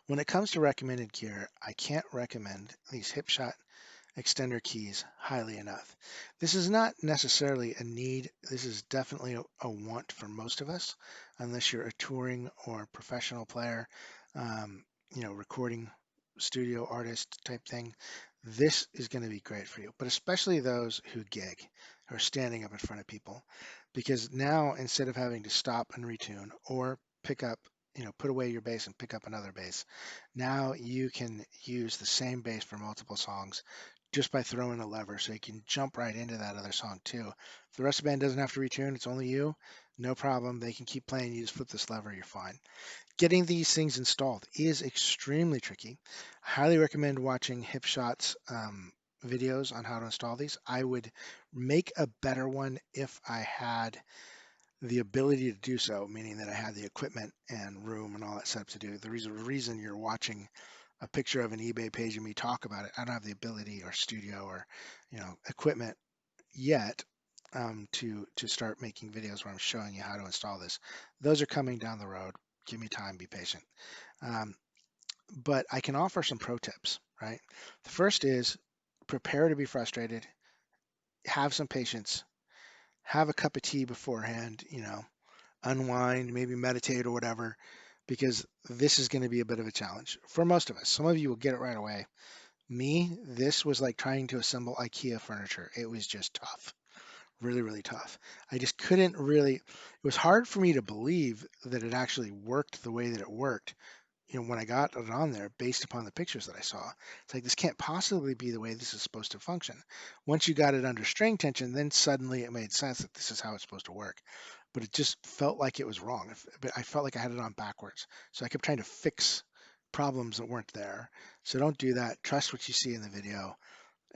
When it comes to recommended gear, I can't recommend these Hipshot Xtender keys highly enough. This is not necessarily a need. This is definitely a want for most of us, unless you're a touring or professional player, um, recording studio artist type thing. This is going to be great for you, but especially those who gig, who are standing up in front of people, because now instead of having to stop and retune or pick up, put away your bass and pick up another bass, now you can use the same bass for multiple songs just by throwing a lever, so you can jump right into that other song too. If the rest of the band doesn't have to retune, it's only you, no problem. They can keep playing. You just flip this lever, you're fine. Getting these things installed is extremely tricky. I highly recommend watching Hipshot's videos on how to install these. I would make a better one if I had the ability to do so, meaning that I had the equipment and room and all that set up to do. The reason you're watching a picture of an eBay page and me talk about it, I don't have the ability or studio or equipment yet to start making videos where I'm showing you how to install this. Those are coming down the road. Give me time, be patient. Um, but I can offer some pro tips, right? The first is prepare to be frustrated, have some patience, have a cup of tea beforehand, unwind, maybe meditate or whatever, because this is going to be a bit of a challenge for most of us. Some of you will get it right away. Me, this was like trying to assemble IKEA furniture. It was just tough, really, really tough. I just couldn't really, it was hard for me to believe that it actually worked the way that it worked. When I got it on there based upon the pictures that I saw, it's like this can't possibly be the way this is supposed to function. Once you got it under string tension, then suddenly it made sense that this is how it's supposed to work. But it just felt like it was wrong. But I felt like I had it on backwards. So I kept trying to fix problems that weren't there. So don't do that. Trust what you see in the video.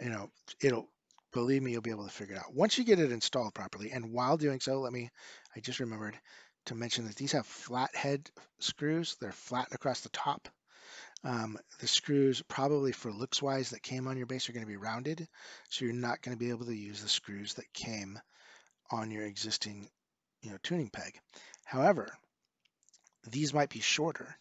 You know, it'll believe me, you'll be able to figure it out once you get it installed properly. And while doing so, I just remembered to mention that these have flat head screws. They're flat across the top. The screws, probably for looks wise, that came on your bass are going to be rounded, so you're not going to be able to use the screws that came on your existing, tuning peg. However, these might be shorter,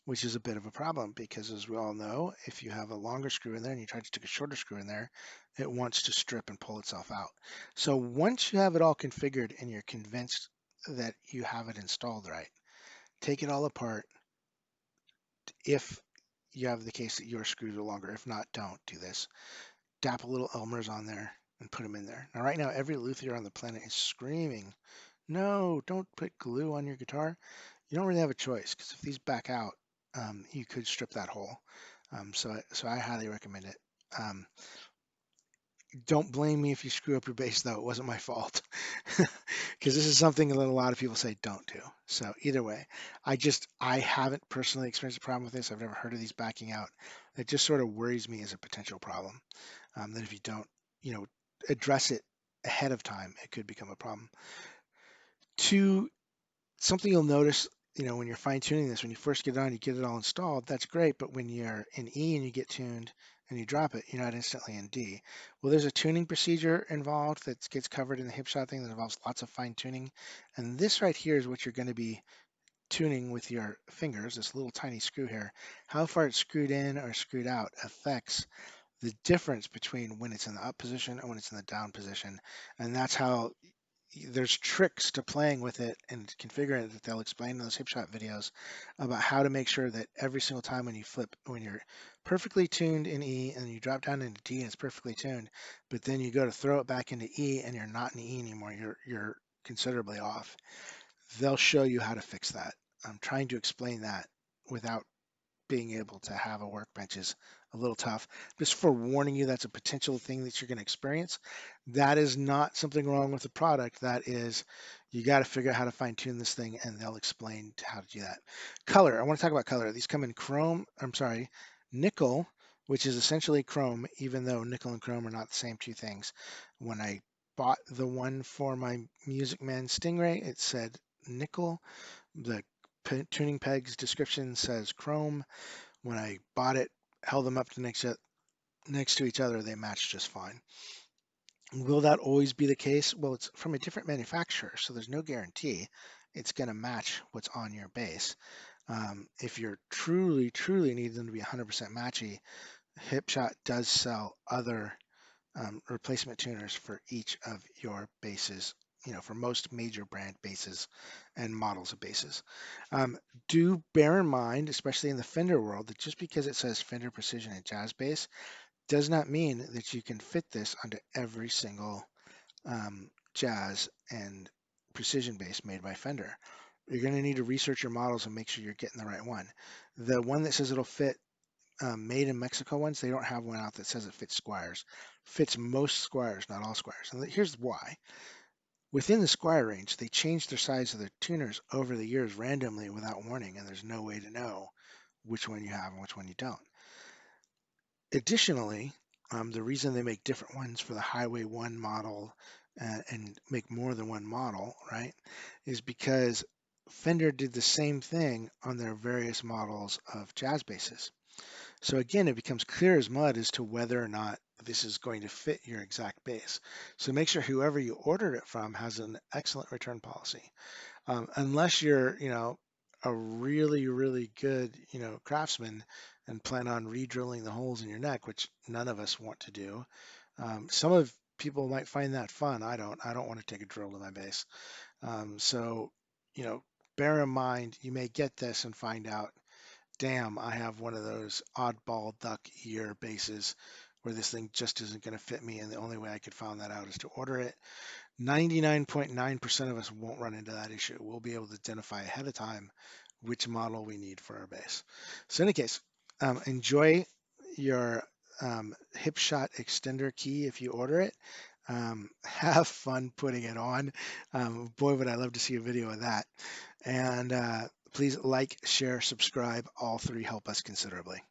which is a bit of a problem because, as we all know, if you have a longer screw in there and you try to stick a shorter screw in there, it wants to strip and pull itself out. So once you have it all configured and you're convinced that you have it installed right, take it all apart. If you have the case that your screws are longer, if not, don't do this. Dap a little Elmer's on there and put them in there. Now, right now, every luthier on the planet is screaming, no, don't put glue on your guitar. You don't really have a choice because if these back out, you could strip that hole. So I highly recommend it. Um, don't blame me if you screw up your bass, though. It wasn't my fault. Because this is something that a lot of people say don't do. So either way, I haven't personally experienced a problem with this. I've never heard of these backing out. It just sort of worries me as a potential problem. That if you don't, you know, address it ahead of time, it could become a problem. Two, something you'll notice, when you're fine tuning this, when you first get it on, you get it all installed, that's great. But when you're in E and you get tuned and you drop it, you're not instantly in D. Well, there's a tuning procedure involved that gets covered in the Hipshot thing that involves lots of fine tuning. And this right here is what you're going to be tuning with your fingers, this little tiny screw here. How far it's screwed in or screwed out affects the difference between when it's in the up position and when it's in the down position. And that's how there's tricks to playing with it and configuring it that they'll explain in those Hipshot videos about how to make sure that every single time when you're perfectly tuned in E and you drop down into D and it's perfectly tuned, but then you go to throw it back into E and you're not in E anymore, you're considerably off. They'll show you how to fix that. I'm trying to explain that without being able to have a workbench is a little tough. Just for warning you, that's a potential thing that you're going to experience. That is not something wrong with the product. That is, you got to figure out how to fine tune this thing, and they'll explain how to do that. Color. I want to talk about color. These come in chrome. I'm sorry, nickel, which is essentially chrome, even though nickel and chrome are not the same two things. When I bought the one for my Music Man Stingray, it said nickel. The tuning peg's description says chrome. When I bought it, held them up to next to each other, they match just fine. Will that always be the case? Well, it's from a different manufacturer, so there's no guarantee it's going to match what's on your bass. If you're truly need them to be 100% matchy, Hipshot does sell other replacement tuners for each of your bases, for most major brand bases and models of bases. Do bear in mind, especially in the Fender world, that just because it says Fender Precision and Jazz Bass does not mean that you can fit this onto every single jazz and precision bass made by Fender. You're going to need to research your models and make sure you're getting the right one. The one that says it'll fit made in Mexico ones, they don't have one out that says it fits Squires. Fits most Squires, not all Squires. And here's why. Within the Squire range, they change their size of their tuners over the years randomly without warning, and there's no way to know which one you have and which one you don't. Additionally, the reason they make different ones for the Highway 1 model and make more than one model, right, is because Fender did the same thing on their various models of jazz basses. So again, it becomes clear as mud as to whether or not this is going to fit your exact bass. So make sure whoever you ordered it from has an excellent return policy. Unless you're, a really good, craftsman and plan on re-drilling the holes in your neck, which none of us want to do. Some of people might find that fun. I don't. I don't want to take a drill to my bass. So, bear in mind, you may get this and find out, damn, I have one of those oddball duck ear basses where this thing just isn't going to fit me, and the only way I could find that out is to order it. 99.9% of us won't run into that issue. We'll be able to identify ahead of time which model we need for our bass. So in any case, enjoy your Hipshot extender key if you order it. Have fun putting it on. Boy, would I love to see a video of that. And please like, share, subscribe. All three help us considerably.